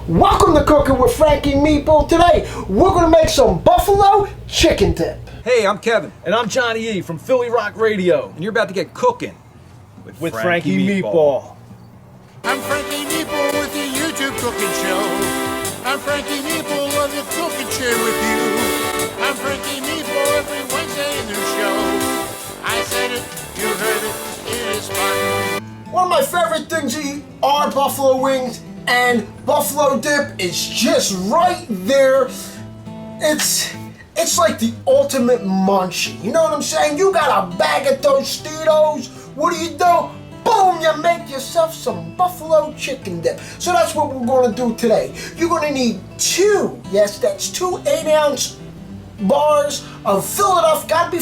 Welcome to Cooking with Frankie Meatball. Today, we're going to make some buffalo chicken dip. Hey, I'm Kevin. And I'm Johnny E. from Philly Rock Radio. And you're about to get cooking with Frankie Meatball. I'm Frankie Meatball with the YouTube cooking show. I'm Frankie Meatball of the cooking chair with you. I'm Frankie Meatball every Wednesday in the show. I said it, you heard it, it is fun. One of my favorite things to eat are buffalo wings, and buffalo dip is just right there. It's like the ultimate munchie. You know what I'm saying? You got a bag of Tostitos. What do? Boom, you make yourself some buffalo chicken dip. So that's what we're going to do today. You're going to need two 8-ounce bars of Philadelphia,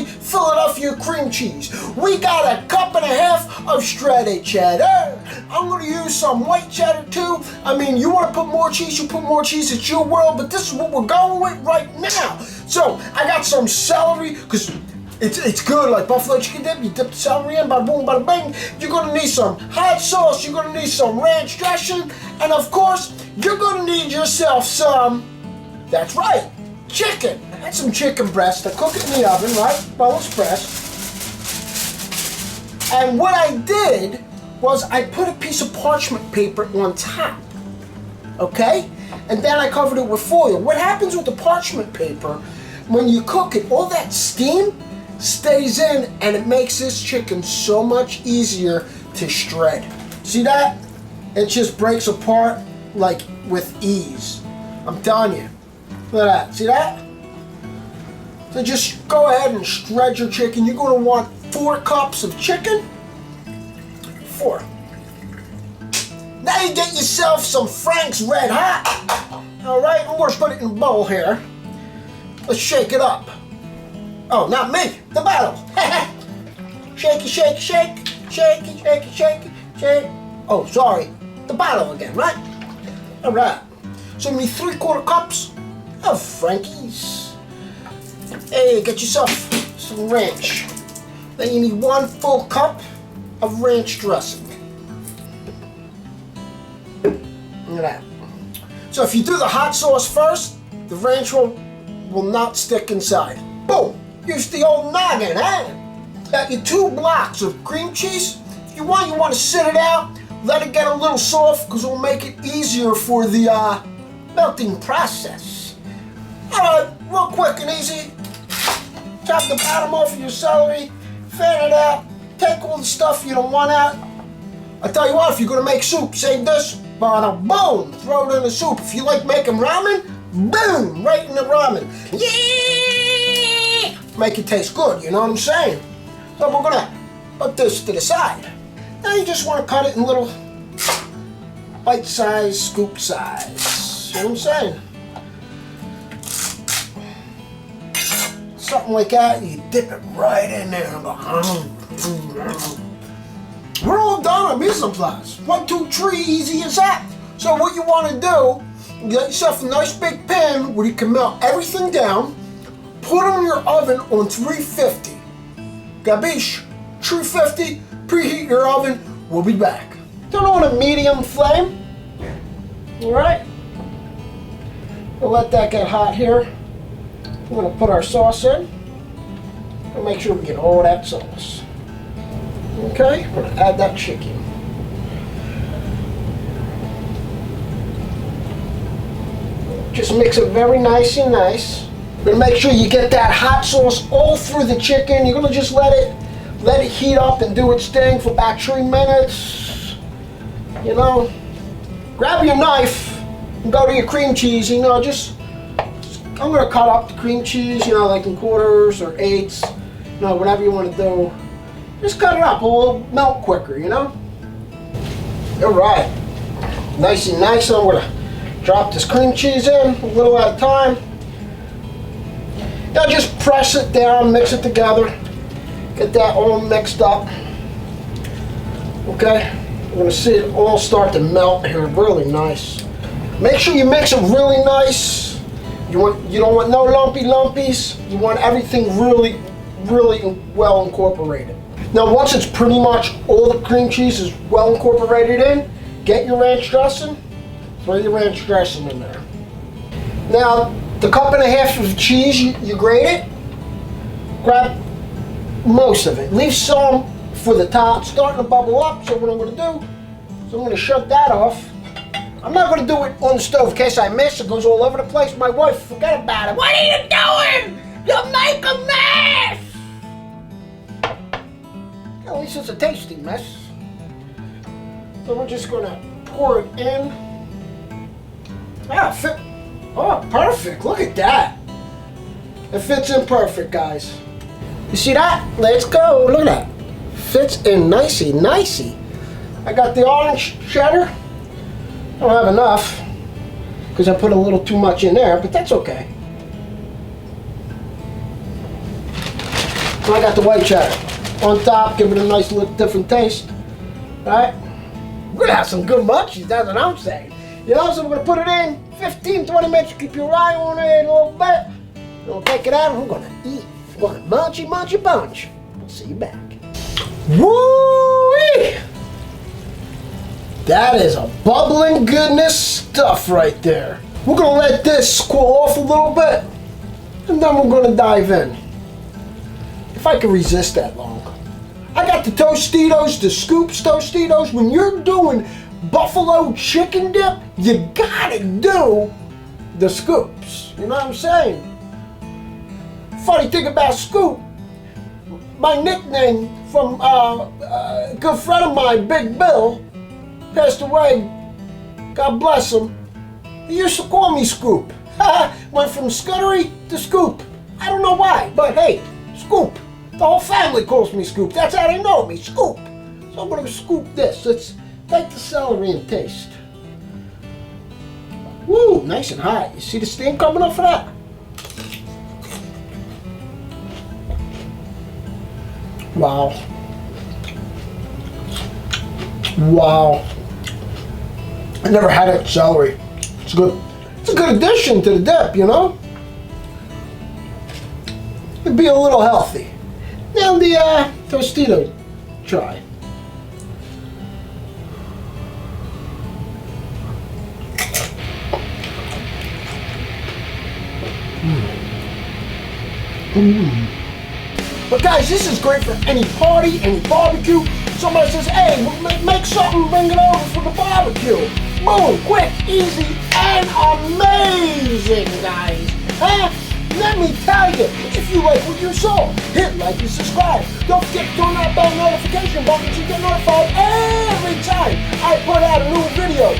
Philadelphia cream cheese. We got a cup and a half of shredded cheddar. I'm going to use some white cheddar too. I mean, you want to put more cheese, you put more cheese, it's your world, but this is what we're going with right now. So I got some celery, because it's good, like buffalo chicken dip. You dip the celery in, bada boom, bada bing. You're going to need some hot sauce, you're going to need some ranch dressing, and of course, you're going to need yourself some, that's right, chicken. I had some chicken breast. I cook it in the oven, right? Boneless breast. And what I did was I put a piece of parchment paper on top, okay? And then I covered it with foil. What happens with the parchment paper, when you cook it, all that steam stays in and it makes this chicken so much easier to shred. See that? It just breaks apart like with ease. I'm telling you. Look at that. See that? So just go ahead and shred your chicken. You're going to want 4 cups of chicken. 4. Now you get yourself some Frank's Red Hot. Alright, I'm going to put it in a bowl here. Let's shake it up. Oh, not me. The bottle. Shake it, shake it, shake it. Shake it, shake it, shake it, shake it. Oh, sorry. The bottle again, right? Alright. So you need 3/4 cups of Frankie's. Hey, get yourself some ranch. Then you need 1 full cup of ranch dressing. Look at that. So if you do the hot sauce first, the ranch will not stick inside. Boom! Use the old noggin, huh? Got your 2 blocks of cream cheese. If you want to sit it out, let it get a little soft, because it will make it easier for the melting process. Alright, real quick and easy. Chop the bottom off of your celery, fan it out, take all the stuff you don't want out. I tell you what, if you're going to make soup, save this, bada boom, throw it in the soup. If you like making ramen, boom, right in the ramen. Yeah! Make it taste good, you know what I'm saying? So we're going to put this to the side. Now you just want to cut it in little bite-sized, scoop size. You know what I'm saying? Something like that, you dip it right in there and go, We're all done on mise en place. 1, 2, 3, easy as that. So what you want to do, get yourself a nice big pan where you can melt everything down, put it in your oven on 350. Gabish? 350, preheat your oven, we'll be back. Turn on a medium flame, alright? We'll let that get hot here. We're going to put our sauce in and make sure we get all that sauce. Okay, we're going to add that chicken. Just mix it very nice and nice. You're going to make sure you get that hot sauce all through the chicken. You're going to just let it heat up and do its thing for about 3 minutes. You know, grab your knife and go to your cream cheese, you know, I'm going to cut up the cream cheese, you know, like in quarters or 8ths, you know, whatever you want to do. Just cut it up, it'll melt quicker, you know? Alright, nice and nice. I'm going to drop this cream cheese in a little at a time. Now just press it down, mix it together, get that all mixed up. Okay, we're going to see it all start to melt here, really nice. Make sure you mix it really nice. You don't want no lumpies. You want everything really well incorporated. Now once it's pretty much all the cream cheese is well incorporated in, get your ranch dressing, Throw your ranch dressing in there. Now, the 1.5 cups of cheese, you grate it. Grab most of it. Leave some for the top. It's starting to bubble up, so what I'm going to do is I'm going to shut that off. I'm not going to do it on the stove in case I miss. It goes all over the place. My wife, forget about it. What are you doing? You make a mess! At least it's a tasty mess. So we're just going to pour it in. Ah, fit. Oh, perfect. Look at that. It fits in perfect, guys. You see that? Let's go. Look at that. Fits in nicey, nicey. I got the orange cheddar. I don't have enough because I put a little too much in there, but that's okay. So I got the white cheddar on top, give it a nice little different taste. All right? We're gonna have some good munchies, that's what I'm saying. You know, so we're gonna put it in 15-20 minutes, keep your eye on it a little bit. Then we'll take it out and we're gonna eat. We're gonna munchy bunch. We'll see you back. Woo-wee! That is a bubbling goodness stuff right there. We're gonna let this cool off a little bit, and then we're gonna dive in. If I can resist that long. I got the Tostitos, the Scoops Tostitos. When you're doing buffalo chicken dip, you gotta do the Scoops. You know what I'm saying? Funny thing about Scoop, my nickname from a good friend of mine, Big Bill, passed away, God bless him. He used to call me Scoop. Went from Scuttery to Scoop. I don't know why, but hey, Scoop. The whole family calls me Scoop. That's how they know me, Scoop. So I'm gonna scoop this. Let's take the celery and taste. Woo, nice and hot. You see the steam coming up for that? Wow. Wow. I never had it celery. It's good. It's a good addition to the dip, you know? It'd be a little healthy. Now the Tostito try. But guys, this is great for any party, any barbecue. Somebody says, hey, make something, bring it over for the barbecue. Boom, quick, easy, and amazing, guys. Huh? Let me tell you, if you like what you saw, hit like and subscribe. Don't forget to turn that bell notification button so you get notified every time I put out a new video.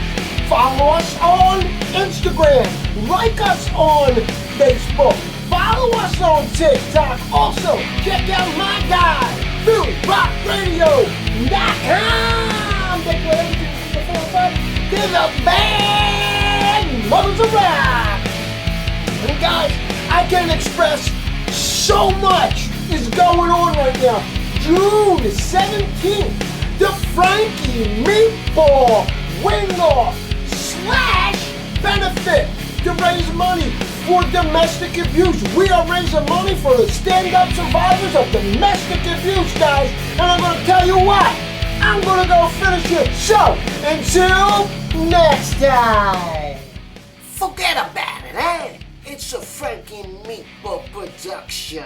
Follow us on Instagram. Like us on Facebook. Follow us on TikTok. Also, check out my guy, PhillyRockRadio.com. They put everything from the forefront to the band Mothers of Rock. And guys, I can express so much is going on right now. June 17th, the Frankie Meatball Wing-Off / benefit to raise money for domestic abuse. We are raising money for the stand-up survivors of domestic abuse, guys. And I'm going to tell you what, I'm going to go finish it. So, until next time. Forget about it, eh? It's a Frankie Meatball production.